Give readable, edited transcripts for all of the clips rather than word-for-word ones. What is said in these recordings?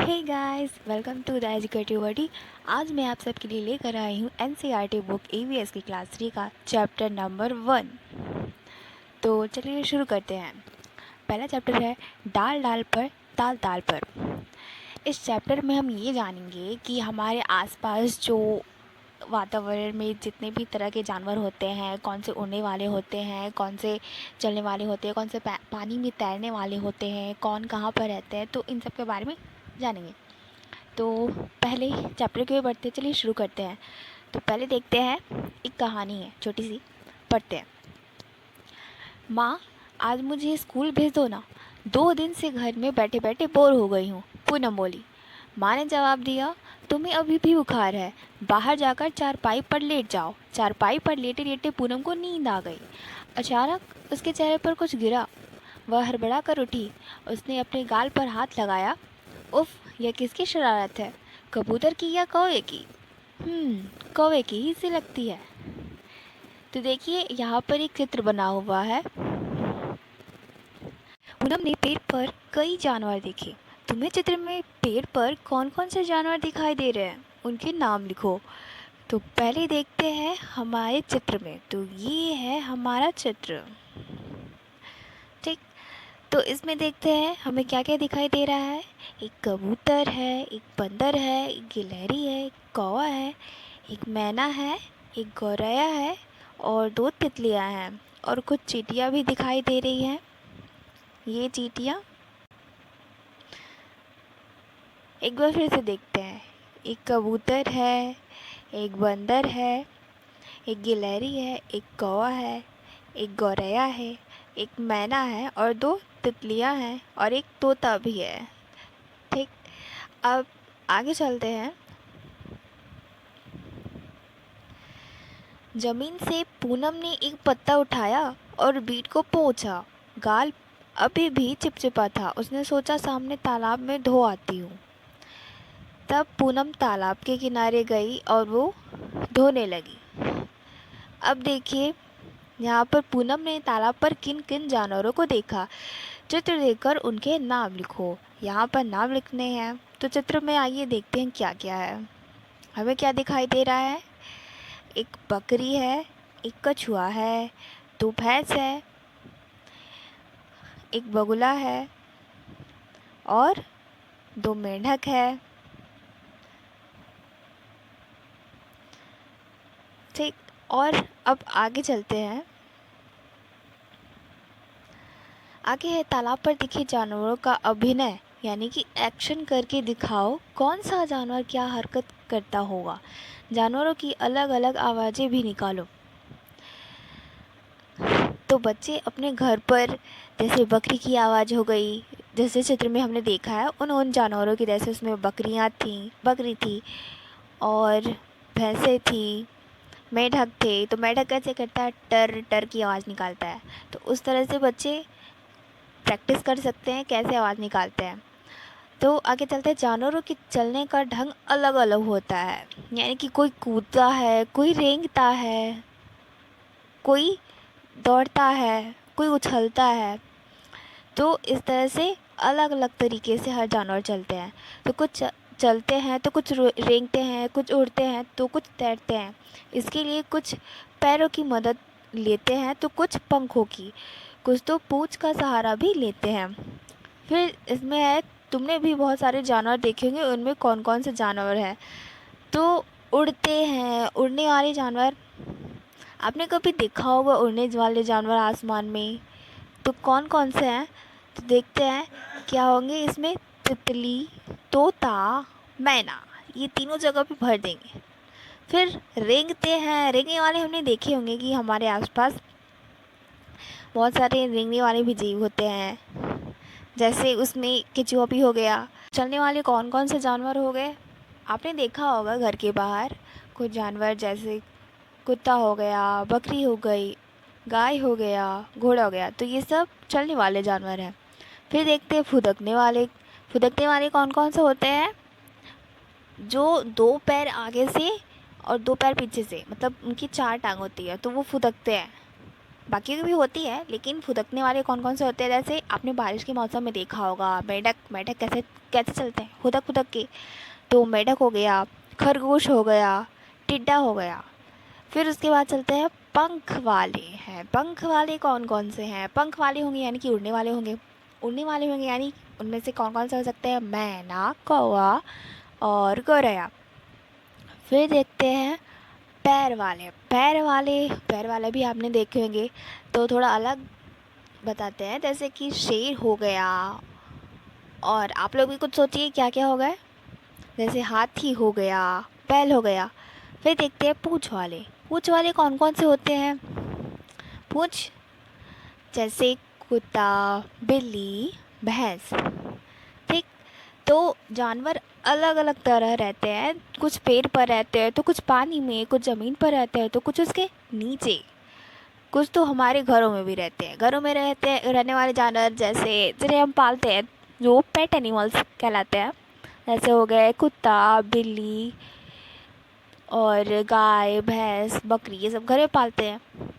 Hey guys, welcome to the educative wordy. आज मैं आप सबके लिए लेकर आई हूँ एनसीईआरटी बुक ईवीएस की क्लास 3 का चैप्टर नंबर 1। तो चलिए शुरू करते हैं। पहला चैप्टर है डाल डाल पर ताल ताल पर। इस चैप्टर में हम ये जानेंगे कि हमारे आसपास जो वातावरण में जितने भी तरह के जानवर होते हैं, कौन से उड़ने वाले होते हैं, कौन से चलने वाले होते हैं, कौन से पानी में तैरने वाले होते हैं, कौन कहाँ पर रहते हैं, तो इन सब के बारे में जानेंगे। तो पहले चैप्टर की ओर बढ़ते, चलिए शुरू करते हैं। तो पहले देखते हैं, एक कहानी है छोटी सी, पढ़ते हैं। माँ, आज मुझे स्कूल भेज दो ना, 2 दिन से घर में बैठे बैठे बोर हो गई हूँ, पूनम बोली। माँ ने जवाब दिया, तुम्हें अभी भी बुखार है, बाहर जाकर चारपाई पर लेट जाओ। चारपाई पर लेटे लेटे पूनम को नींद आ गई। अचानक उसके चेहरे पर कुछ गिरा। वह हड़बड़ा कर उठी। उसने अपने गाल पर हाथ लगाया। उफ, यह किसकी शरारत है, कबूतर की या कौवे की? कौवे की ही सी लगती है। तो देखिए, यहाँ पर एक चित्र बना हुआ है। पूनम ने पेड़ पर कई जानवर देखे। तुम्हें चित्र में पेड़ पर कौन कौन से जानवर दिखाई दे रहे हैं, उनके नाम लिखो। तो पहले देखते हैं हमारे चित्र में। तो ये है हमारा चित्र, ठीक। तो इसमें देखते हैं हमें क्या क्या दिखाई दे रहा है। एक कबूतर है, एक बंदर है, एक गिलहरी है, एक कौवा है, एक मैना है, एक गौरैया है और 2 तितलियां हैं और कुछ चींटियां भी दिखाई दे रही हैं। ये चींटियां, एक बार फिर से देखते हैं। एक कबूतर है, एक बंदर है, एक गिलहरी है, एक कौवा है, एक गौरैया है, एक मैना है और 2 तितलियां हैं और एक तोता भी है, ठीक। अब आगे चलते हैं। जमीन से पूनम ने एक पत्ता उठाया और बीट को पोंछा। गाल अभी भी चिपचिपा था। उसने सोचा, सामने तालाब में धो आती हूँ। तब पूनम तालाब के किनारे गई और वो धोने लगी। अब देखिए, यहाँ पर पूनम ने तालाब पर किन किन जानवरों को देखा। चित्र देखकर उनके नाम लिखो। यहाँ पर नाम लिखने हैं। तो चित्र में आइए देखते हैं क्या क्या है। हमें क्या दिखाई दे रहा है। एक बकरी है, एक कछुआ है, 2 भैंस है, एक बगुला है और 2 मेंढक है, ठीक। और अब आगे चलते हैं। आगे है तालाब पर दिखे जानवरों का अभिनय, यानी कि एक्शन करके दिखाओ कौन सा जानवर क्या हरकत करता होगा। जानवरों की अलग अलग आवाज़ें भी निकालो। तो बच्चे अपने घर पर, जैसे बकरी की आवाज़ हो गई, जैसे चित्र में हमने देखा है, उन जानवरों की, जैसे उसमें बकरियां थीं, बकरी थी और भैंसें थी, मेंढक थे। तो मेंढक कैसे करता है, टर टर की आवाज़ निकालता है। तो उस तरह से बच्चे प्रैक्टिस कर सकते हैं कैसे आवाज़ निकालते हैं। तो आगे चलते हैं। जानवरों के चलने का ढंग अलग अलग होता है, यानी कि कोई कूदता है, कोई रेंगता है, कोई दौड़ता है, कोई उछलता है। तो इस तरह से अलग अलग तरीके से हर जानवर चलते हैं। तो कुछ चलते हैं, तो कुछ रेंगते हैं, कुछ उड़ते हैं, तो कुछ तैरते हैं। इसके लिए कुछ पैरों की मदद लेते हैं, तो कुछ पंखों की, कुछ तो पूंछ का सहारा भी लेते हैं। फिर इसमें है, तुमने भी बहुत सारे जानवर देखे होंगे, उनमें कौन कौन से जानवर हैं। तो उड़ते हैं, उड़ने वाले जानवर आपने कभी देखा होगा, उड़ने वाले जानवर आसमान में। तो कौन कौन से हैं, तो देखते हैं क्या होंगे इसमें। तितली, तोता, मैना, ये तीनों जगह पे भर देंगे। फिर रेंगते हैं, रेंगने वाले हमने देखे होंगे कि हमारे आसपास बहुत सारे रेंगने वाले भी जीव होते हैं, जैसे उसमें केचुआ भी हो गया। चलने वाले कौन कौन से जानवर हो गए, आपने देखा होगा घर के बाहर कुछ जानवर, जैसे कुत्ता हो गया, बकरी हो गई, गाय हो गया, घोड़ा हो गया। तो ये सब चलने वाले जानवर हैं। फिर देखते हैं फुदकने वाले। फुदकने वाले कौन कौन से होते हैं, जो 2 पैर आगे से और 2 पैर पीछे से, मतलब उनकी 4 टांग होती है, तो वो फुदकते हैं। बाकी की भी होती है, लेकिन फुदकने वाले कौन कौन से होते हैं, जैसे आपने बारिश के मौसम में देखा होगा मेंढक मेंढक कैसे कैसे चलते हैं फुदक फुदक के। तो मेंढक हो गया, खरगोश हो गया, टिड्डा हो गया। फिर उसके बाद चलते हैं पंख वाले हैं। पंख वाले कौन कौन से हैं? पंख वाले होंगे यानी कि उड़ने वाले होंगे। उड़ने वाले होंगे यानी उनमें से कौन कौन से हो सकते हैं? मैना, कौवा और गौरैया। फिर देखते हैं पैर वाले। पैर वाले भी आपने देखे होंगे, तो थोड़ा अलग बताते हैं, जैसे कि शेर हो गया। और आप लोग भी कुछ सोचिए क्या क्या होगा। जैसे हाथी हो गया, बैल हो गया। फिर देखते हैं पूँछ वाले। पूँछ वाले कौन कौन से होते हैं? पूँछ जैसे कुत्ता, बिल्ली, भैंस। ठीक। तो जानवर अलग अलग तरह रहते हैं, कुछ पेड़ पर रहते हैं तो कुछ पानी में, कुछ ज़मीन पर रहते हैं तो कुछ उसके नीचे, कुछ तो हमारे घरों में भी रहते हैं। घरों में रहने वाले जानवर जैसे जिन्हें हम पालते हैं, जो पेट एनिमल्स कहलाते हैं, जैसे हो गए कुत्ता, बिल्ली और गाय, भैंस, बकरी, ये सब घर में पालते हैं।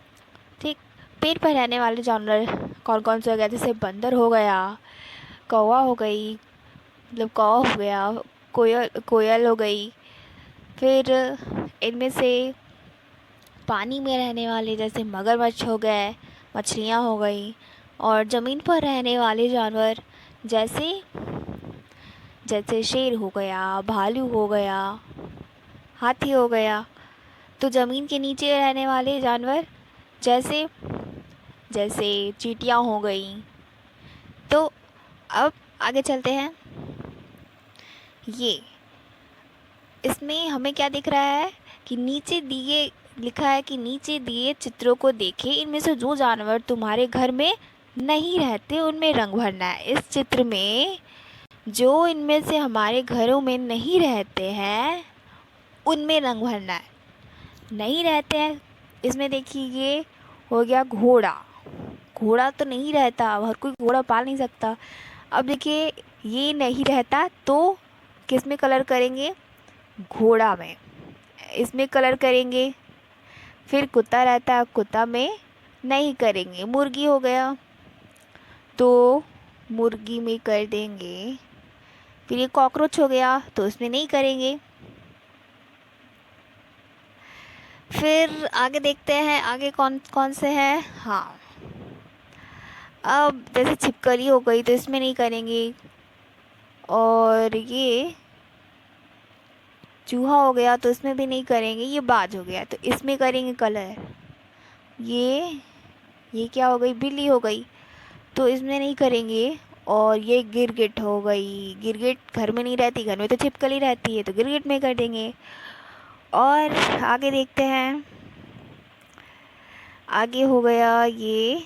ठीक। पेड़ पर रहने वाले जानवर कौन कौन से हो गए? जैसे बंदर हो गया, कौवा हो गई, मतलब कौवा हो गया, कोयल हो गई। फिर इनमें से पानी में रहने वाले जैसे मगरमच्छ हो गए, मछलियाँ हो गई। और ज़मीन पर रहने वाले जानवर जैसे जैसे शेर हो गया, भालू हो गया, हाथी हो गया। तो ज़मीन के नीचे रहने वाले जानवर जैसे जैसे चींटियाँ हो गई। तो अब आगे चलते हैं। ये इसमें हमें क्या दिख रहा है कि नीचे दिए लिखा है कि नीचे दिए चित्रों को देखें, इनमें से जो जानवर तुम्हारे घर में नहीं रहते उनमें रंग भरना है। इस चित्र में जो इनमें से हमारे घरों में नहीं रहते हैं उनमें रंग भरना है। नहीं रहते हैं इसमें देखिए, ये हो गया घोड़ा। घोड़ा तो नहीं रहता, हर कोई घोड़ा पाल नहीं सकता। अब देखिए ये नहीं रहता तो किस में कलर करेंगे? घोड़ा में, इसमें कलर करेंगे। फिर कुत्ता रहता है, कुत्ता में नहीं करेंगे। मुर्गी हो गया तो मुर्गी में कर देंगे। फिर ये कॉकरोच हो गया तो इसमें नहीं करेंगे। फिर आगे देखते हैं आगे कौन कौन से हैं। हाँ, अब जैसे छिपकली हो गई तो इसमें नहीं करेंगे। और ये चूहा हो गया तो इसमें भी नहीं करेंगे। ये बाज हो गया तो इसमें करेंगे कलर। ये क्या हो गई? बिल्ली हो गई तो इसमें नहीं करेंगे। और ये गिरगिट हो गई। गिरगिट घर में नहीं रहती, घर में तो छिपकली रहती है तो गिरगिट में कर देंगे। और आगे देखते हैं। आगे हो गया ये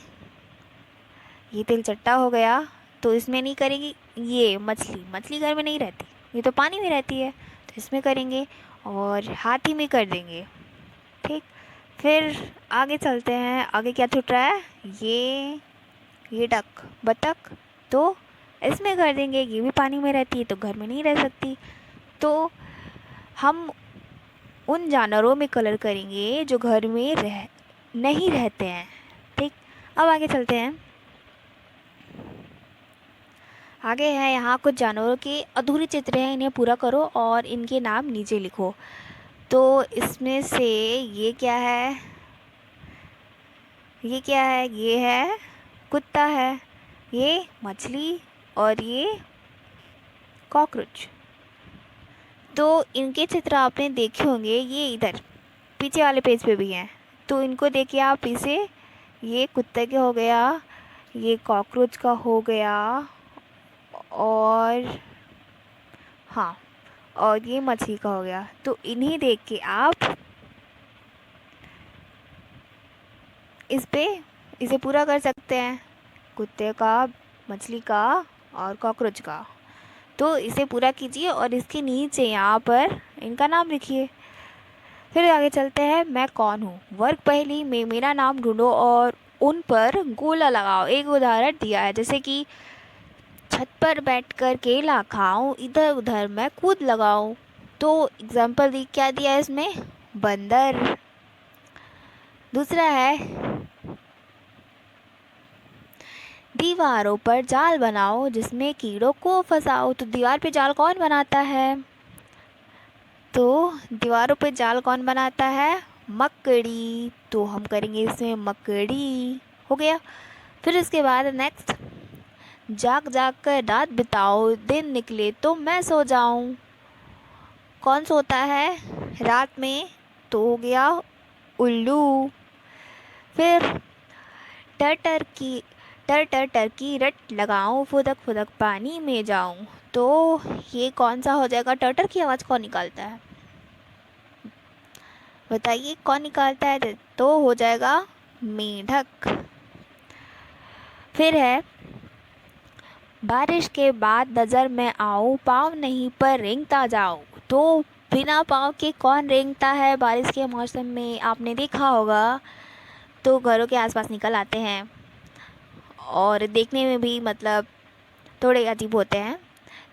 तिलचट्टा हो गया तो इसमें नहीं करेंगे। ये मछली घर में नहीं रहती, ये तो पानी में रहती है तो इसमें करेंगे। और हाथी में कर देंगे। ठीक। फिर आगे चलते हैं। आगे क्या छूट रहा है? ये बतख तो इसमें कर देंगे। ये भी पानी में रहती है तो घर में नहीं रह सकती। तो हम उन जानवरों में कलर करेंगे जो घर में नहीं रहते हैं। ठीक। अब आगे चलते हैं। आगे है यहाँ कुछ जानवरों के अधूरे चित्र हैं, इन्हें पूरा करो और इनके नाम नीचे लिखो। तो इसमें से ये क्या है? ये है कुत्ता है, ये मछली और ये कॉकरोच। तो इनके चित्र आपने देखे होंगे, ये इधर पीछे वाले पेज पे भी हैं। तो इनको देखिए आप इसे, ये कुत्ते के हो गया, ये कॉकरोच का हो गया और हाँ, और ये मछली का हो गया। तो इन्हें देख के आप इसे पूरा कर सकते हैं, कुत्ते का, मछली का और कॉकरोच का। तो इसे पूरा कीजिए और इसके नीचे यहाँ पर इनका नाम लिखिए। फिर आगे चलते हैं। मैं कौन हूँ? वर्ग पहेली में मेरा नाम ढूंढो और उन पर गोला लगाओ। एक उदाहरण दिया है, जैसे कि छत पर बैठकर केला खाऊं, इधर उधर मैं कूद लगाऊं। तो एग्जाम्पल क्या दिया है इसमें? बंदर। दूसरा है दीवारों पर जाल बनाओ जिसमें कीड़ों को फंसाओ। तो दीवार पे जाल कौन बनाता है? तो दीवारों पे जाल कौन बनाता है? मकड़ी। तो हम करेंगे इसमें मकड़ी। हो गया। फिर इसके बाद नेक्स्ट, जाग जाग कर रात बिताओ दिन निकले तो मैं सो जाऊं। कौन सोता है रात में? तो हो गया उल्लू। फिर टर टर की टर टर टर की रट लगाऊं फुदक फुदक पानी में जाऊं। तो ये कौन सा हो जाएगा? टटर की आवाज़ कौन निकालता है? बताइए कौन निकालता है? तो हो जाएगा मेढक। फिर है, बारिश के बाद नज़र में आऊं पाँव नहीं पर रेंगता जाऊं। तो बिना पाँव के कौन रेंगता है बारिश के मौसम में? आपने देखा होगा। तो घरों के आसपास निकल आते हैं और देखने में भी मतलब थोड़े अजीब होते हैं।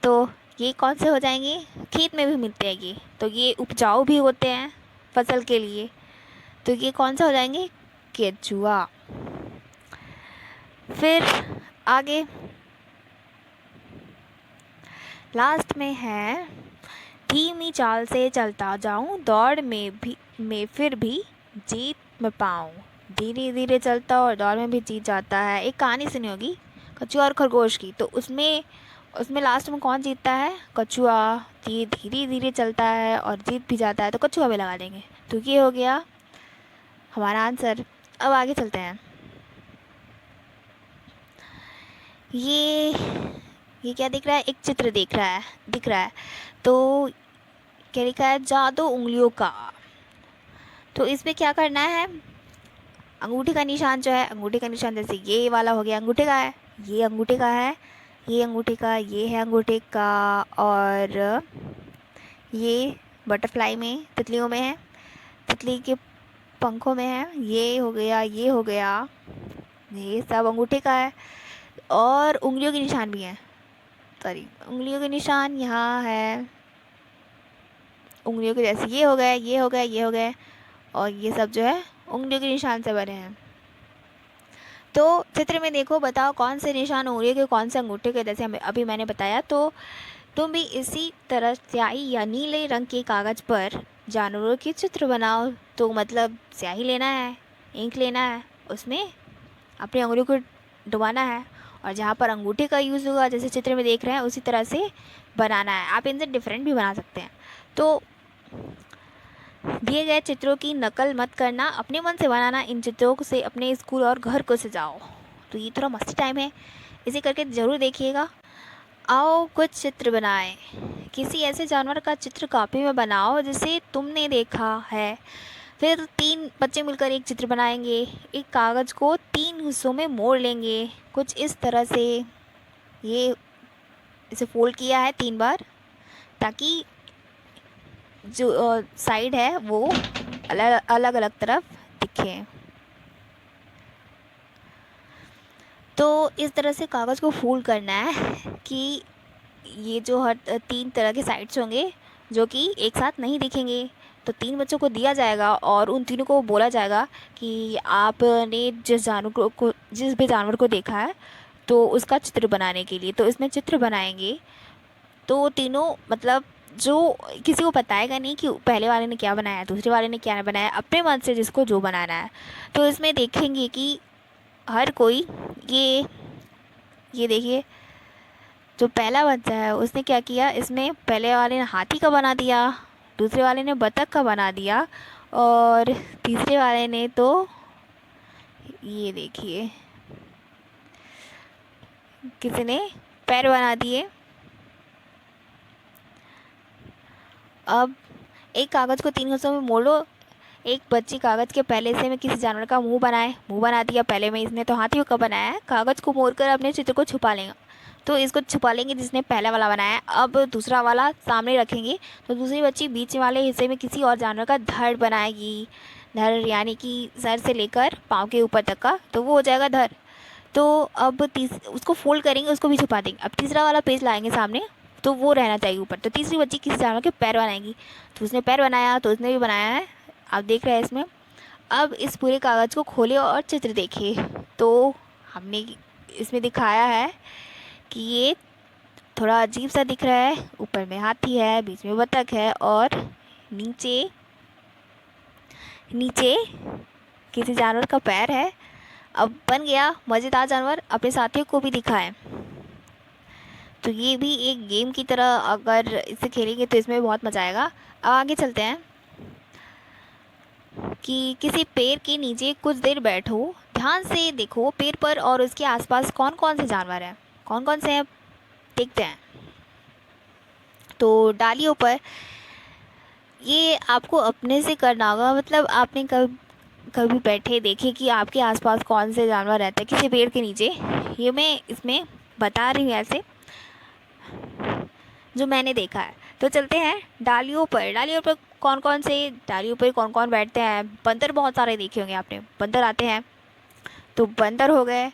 तो ये कौन से हो जाएंगे? खेत में भी मिलते हैं ये, तो ये उपजाऊ भी होते हैं फसल के लिए। तो ये कौन सा हो जाएंगे? केचुआ। फिर आगे लास्ट में है, धीमी चाल से चलता जाऊं दौड़ में फिर भी जीत में पाऊं। धीरे धीरे चलता और दौड़ में भी जीत जाता है। एक कहानी सुनी होगी कछुआ और खरगोश की। तो उसमें उसमें लास्ट में कौन जीतता है? कछुआ। ये धीरे धीरे चलता है और जीत भी जाता है, तो कछुआ भी लगा देंगे। तो ये हो गया हमारा आंसर। अब आगे चलते हैं। ये क्या दिख रहा है? एक चित्र दिख रहा है। तो क्या लिखा है? जादू उंगलियों का। तो इसमें क्या करना है? अंगूठे का निशान जो है, अंगूठे का निशान जैसे ये वाला हो गया अंगूठे का है, ये अंगूठे का है, ये अंगूठे का, ये है अंगूठे का, और ये बटरफ्लाई में तितलियों में है, तितली के पंखों में है, ये हो गया, ये हो गया, ये सब अंगूठे का है। और उंगलियों के निशान भी हैं, सॉरी उंगलियों के निशान यहाँ है, उंगलियों के जैसे ये हो गए, ये हो गए, ये हो गए, और ये सब जो है उंगलियों के निशान से बने हैं। तो चित्र में देखो, बताओ कौन से निशान उंगलियों के, कौन से अंगूठे के, जैसे हमें अभी मैंने बताया। तो तुम भी इसी तरह स्याही या नीले रंग के कागज़ पर जानवरों के चित्र बनाओ। तो मतलब स्याही लेना है, इंक लेना है, उसमें अपनी उंगलियों को डुबाना है, और जहाँ पर अंगूठे का यूज़ होगा जैसे चित्र में देख रहे हैं उसी तरह से बनाना है। आप इनसे डिफरेंट भी बना सकते हैं। तो दिए गए चित्रों की नकल मत करना, अपने मन से बनाना। इन चित्रों से अपने स्कूल और घर को सजाओ। तो ये थोड़ा मस्ती टाइम है, इसे करके ज़रूर देखिएगा। आओ कुछ चित्र बनाएं। किसी ऐसे जानवर का चित्र कॉपी में बनाओ जिसे तुमने देखा है। फिर 3 बच्चे मिलकर एक चित्र बनाएंगे। एक कागज़ को 3 हिस्सों में मोड़ लेंगे, कुछ इस तरह से। ये इसे फोल्ड किया है 3 बार, ताकि जो साइड है वो अलग अलग अलग तरफ दिखे। तो इस तरह से कागज़ को फोल्ड करना है कि ये जो हर 3 तरह के साइड्स होंगे जो कि एक साथ नहीं दिखेंगे। तो 3 बच्चों को दिया जाएगा और उन तीनों को बोला जाएगा कि आपने जिस भी जानवर को देखा है तो उसका चित्र बनाने के लिए। तो इसमें चित्र बनाएंगे। तो तीनों मतलब जो किसी को बताएगा नहीं कि पहले वाले ने क्या बनाया, दूसरे वाले ने क्या बनाया, अपने मन से जिसको जो बनाना है। तो इसमें देखेंगे कि हर कोई ये देखिए, जो पहला बच्चा है उसने क्या किया, इसमें पहले वाले ने हाथी का बना दिया, दूसरे वाले ने बतख का बना दिया, और तीसरे वाले ने तो ये देखिए किसी ने पैर बना दिए। अब एक कागज़ को 3 हिस्सों में मोड़ लो। एक बच्ची कागज़ के पहले हिस्से में किसी जानवर का मुंह बना दिया। पहले में इसने तो हाथी का बनाया है। कागज़ को मोड़कर अपने चित्र को छुपा लेंगे। तो इसको छुपा लेंगे जिसने पहला वाला बनाया है। अब दूसरा वाला सामने रखेंगे। तो दूसरी बच्ची बीच वाले हिस्से में किसी और जानवर का धड़ बनाएगी। धड़ यानी कि सर से लेकर पाँव के ऊपर तक का, तो वो हो जाएगा धड़। तो अब उसको फोल्ड करेंगे, उसको भी छुपा देंगे। अब तीसरा वाला पेज लाएंगे सामने, तो वो रहना चाहिए ऊपर। तो तीसरी बच्ची किसी जानवर के पैर बनाएगी। तो उसने पैर बनाया, तो उसने भी बनाया है, आप देख रहे हैं इसमें। अब इस पूरे कागज़ को खोले और चित्र देखे। तो हमने इसमें दिखाया है कि ये थोड़ा अजीब सा दिख रहा है। ऊपर में हाथी है, बीच में बतख है और नीचे नीचे किसी जानवर का पैर है। अब बन गया मज़ेदार जानवर, अपने साथियों को भी दिखाएं। तो ये भी एक गेम की तरह अगर इसे खेलेंगे तो इसमें बहुत मज़ा आएगा। अब आगे चलते हैं कि किसी पेड़ के नीचे कुछ देर बैठो, ध्यान से देखो पेड़ पर और उसके आसपास कौन कौन से जानवर हैं। कौन कौन से हैं देखते हैं। तो डालियों पर ये आपको अपने से करना होगा, मतलब आपने कभी बैठे देखे कि आपके आसपास कौन से जानवर रहते हैं किसी पेड़ के नीचे। ये मैं इसमें बता रही हूँ ऐसे जो मैंने देखा है। तो चलते हैं डालियों पर। डालियों पर कौन कौन से डालियों पर कौन कौन बैठते हैं। बंदर बहुत सारे देखे होंगे आपने, बंदर आते हैं। तो बंदर हो गए,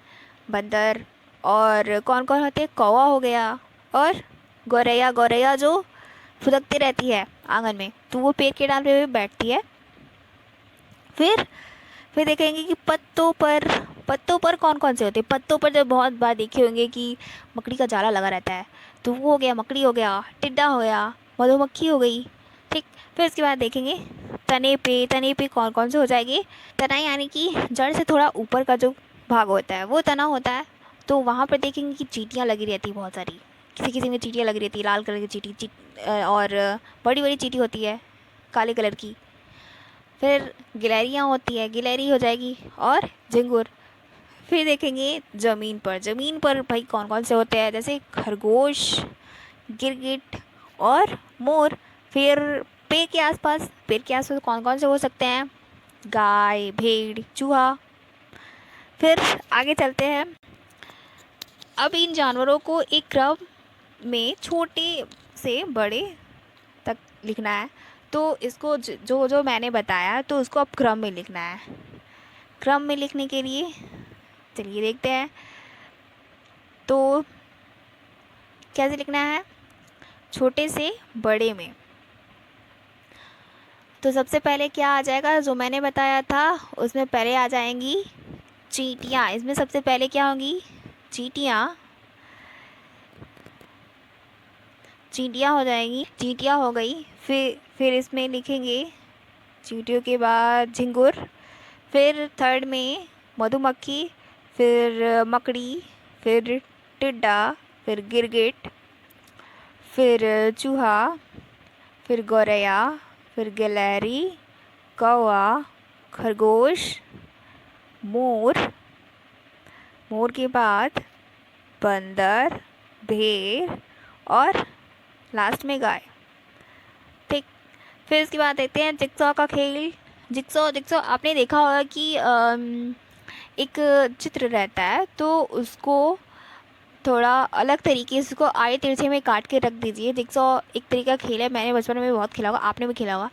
बंदर। और कौन कौन होते हैं, कौवा हो गया और गौरैया। गौरैया जो फुदकती रहती है आंगन में, तो वो पेड़ के डाल पे बैठती है। फिर देखेंगे कि पत्तों पर कौन कौन से होते हैं। पत्तों पर जब बहुत बार देखे होंगे कि मकड़ी का जाला लगा रहता है, तो वो हो गया मकड़ी, हो गया टिड्डा, हो गया मधुमक्खी हो गई। ठीक, फिर उसके बाद देखेंगे तने पे कौन कौन से हो जाएंगे। तना यानी कि जड़ से थोड़ा ऊपर का जो भाग होता है वो तना होता है। तो वहाँ पर देखेंगे कि चींटियाँ लगी रहती है बहुत सारी। किसी किसी में चींटियाँ लगी रहती है, लाल कलर की चींटी और बड़ी बड़ी चींटी होती है काले कलर की। फिर गिलहरियाँ होती है, गिलहरी हो जाएगी और झिंगुर। फिर देखेंगे ज़मीन पर भाई कौन कौन से होते हैं, जैसे खरगोश, गिरगिट और मोर। फिर पेड़ के आसपास कौन कौन से हो सकते हैं, गाय, भेड़, चूहा। फिर आगे चलते हैं। अब इन जानवरों को एक क्रम में छोटे से बड़े तक लिखना है। तो इसको जो जो मैंने बताया तो उसको अब क्रम में लिखना है। क्रम में लिखने के लिए चलिए देखते हैं तो कैसे लिखना है, छोटे से बड़े में। तो सबसे पहले क्या आ जाएगा, जो मैंने बताया था उसमें पहले आ जाएंगी चींटियाँ। इसमें सबसे पहले क्या होंगी, चींटियाँ हो जाएंगी, चींटियाँ हो गई। फिर इसमें लिखेंगे चींटियों के बाद झिंगुर। फिर थर्ड में मधुमक्खी, फिर मकड़ी, फिर टिड्डा, फिर गिरगिट, फिर चूहा, फिर गौरैया, फिर गिलहरी, कौवा, खरगोश, मोर के बाद बंदर, भेड़ और लास्ट में गाय। ठीक, फिर इसके बाद देखते हैं जिक्सॉ का खेल। जिक्सॉ आपने देखा होगा कि एक चित्र रहता है, तो उसको थोड़ा अलग तरीके से उसको आड़े तिरछे में काट के रख दीजिए। जिक्सॉ एक तरीका खेल है, मैंने बचपन में बहुत खेला होगा, आपने भी खेला होगा।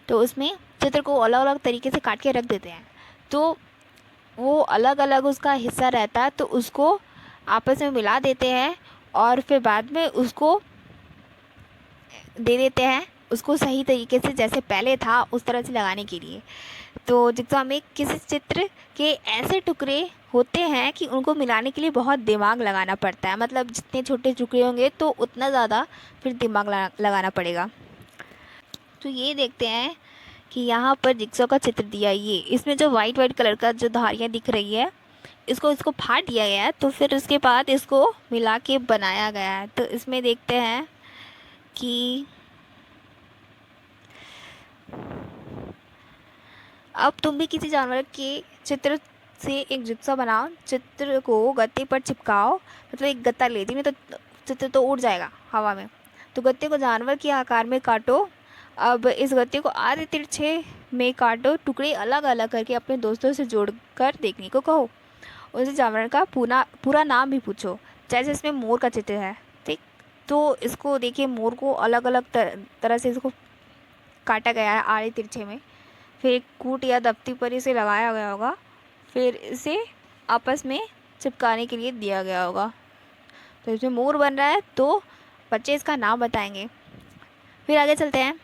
तो उसमें चित्र को अलग अलग तरीके से काट के रख देते हैं, तो वो अलग अलग उसका हिस्सा रहता है, तो उसको आपस में मिला देते हैं और फिर बाद में उसको दे देते हैं उसको सही तरीके से जैसे पहले था उस तरह से लगाने के लिए। तो जिक्सॉ में किसी चित्र के ऐसे टुकड़े होते हैं कि उनको मिलाने के लिए बहुत दिमाग लगाना पड़ता है। मतलब जितने छोटे टुकड़े होंगे तो उतना ज़्यादा फिर दिमाग लगाना पड़ेगा। तो ये देखते हैं कि यहाँ पर जिक्सॉ का चित्र दिया है, ये इसमें जो वाइट कलर का जो धारियाँ दिख रही है, इसको फाड़ दिया गया है। तो फिर उसके बाद इसको मिला के बनाया गया है। तो इसमें देखते हैं कि अब तुम भी किसी जानवर के चित्र से एक जिक्सॉ बनाओ। चित्र को गत्ते पर चिपकाओ, मतलब एक गत्ता ले दी, नहीं तो चित्र तो उड़ जाएगा हवा में। तो गत्ते को जानवर के आकार में काटो। अब इस गत्ते को आधे तिरछे में काटो, टुकड़े अलग अलग करके अपने दोस्तों से जोड़कर देखने को कहो। उस जानवर का पूरा नाम भी पूछो। जैसे इसमें मोर का चित्र है, ठीक, तो इसको देखिए, मोर को अलग अलग तरह से इसको काटा गया है आड़े तिरछे में। फिर एक कूट या दफ्ती पर इसे लगाया गया होगा, फिर इसे आपस में चिपकाने के लिए दिया गया होगा। तो इसमें मोर बन रहा है, तो बच्चे इसका नाम बताएंगे। फिर आगे चलते हैं।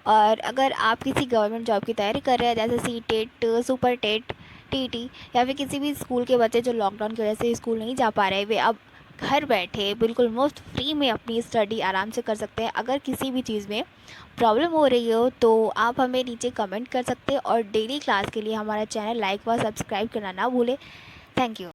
और अगर आप किसी गवर्नमेंट जॉब की तैयारी कर रहे हैं, जैसे C TET, super TET TT या फिर किसी भी स्कूल के बच्चे जो लॉकडाउन की वजह से स्कूल नहीं जा पा रहे, वे अब घर बैठे बिल्कुल मुफ्त फ्री में अपनी स्टडी आराम से कर सकते हैं। अगर किसी भी चीज़ में प्रॉब्लम हो रही हो तो आप हमें नीचे कमेंट कर सकते हैं, और डेली क्लास के लिए हमारा चैनल लाइक व सब्सक्राइब करना ना भूलें। Thank you.